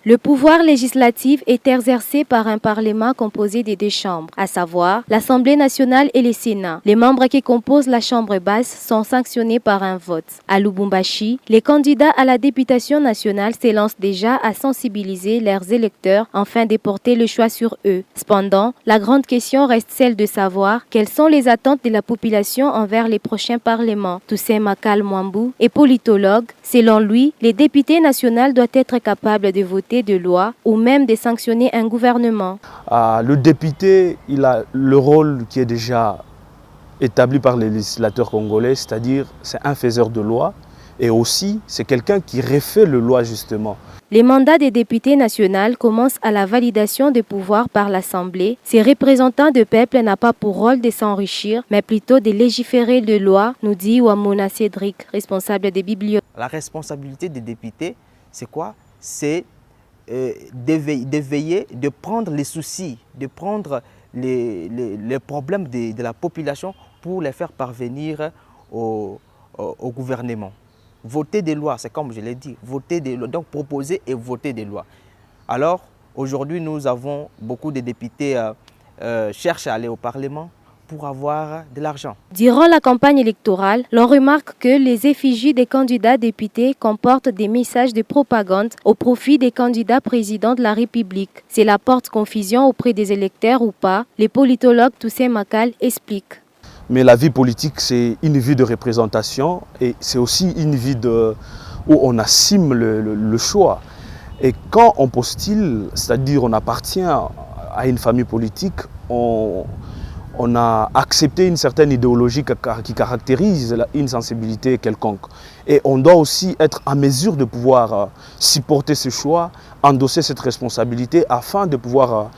Le pouvoir législatif est exercé par un parlement composé des deux chambres, à savoir l'Assemblée nationale et le Sénat. Les membres qui composent la chambre basse sont sanctionnés par un vote. À Lubumbashi, les candidats à la députation nationale s'élancent déjà à sensibiliser leurs électeurs afin de porter le choix sur eux. Cependant, la grande question reste celle de savoir quelles sont les attentes de la population envers les prochains parlements. Toussaint Makal Mwambou est politologue. Selon lui, les députés nationaux doivent être capables de voter de lois ou même de sanctionner un gouvernement. Le député, il a le rôle qui est déjà établi par les législateurs congolais, c'est-à-dire c'est un faiseur de loi et aussi c'est quelqu'un qui refait les lois justement. Les mandats des députés nationaux commencent à la validation des pouvoirs par l'Assemblée. Ces représentants du peuple n'ont pas pour rôle de s'enrichir, mais plutôt de légiférer de lois, nous dit Wamona Cédric, responsable des bibliothèques. La responsabilité des députés, c'est quoi? C'est d'éveiller, de prendre les soucis, de prendre les problèmes de la population pour les faire parvenir au gouvernement. Voter des lois, c'est comme je l'ai dit, voter des lois, donc proposer et voter des lois. Alors, aujourd'hui, nous avons beaucoup de députés cherchent à aller au Parlement pour avoir de l'argent. Durant la campagne électorale, l'on remarque que les effigies des candidats députés comportent des messages de propagande au profit des candidats présidents de la République. Cela porte confusion auprès des électeurs ou pas, le politologue Toussaint Makal explique. Mais la vie politique, c'est une vie de représentation et c'est aussi une vie où on assume le choix. Et quand on postule, c'est-à-dire on appartient à une famille politique, on a accepté une certaine idéologie qui caractérise une sensibilité quelconque. Et on doit aussi être en mesure de pouvoir supporter ce choix, endosser cette responsabilité afin de pouvoir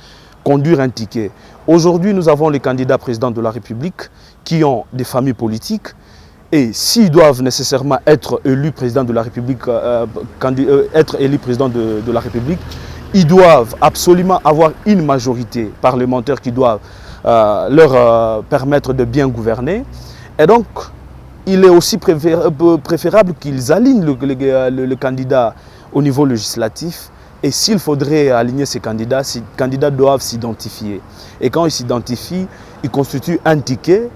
conduire un ticket. Aujourd'hui, nous avons les candidats présidents de la République qui ont des familles politiques et s'ils doivent nécessairement être élus président de la République, ils doivent absolument avoir une majorité parlementaire qui doit leur permettre de bien gouverner. Et donc, il est aussi préférable qu'ils alignent le candidat au niveau législatif. Et s'il faudrait aligner ces candidats doivent s'identifier. Et quand ils s'identifient, ils constituent un ticket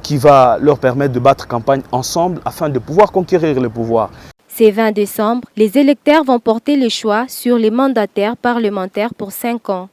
qui va leur permettre de battre campagne ensemble afin de pouvoir conquérir le pouvoir. Ce 20 décembre, les électeurs vont porter le choix sur les mandataires parlementaires pour 5 ans.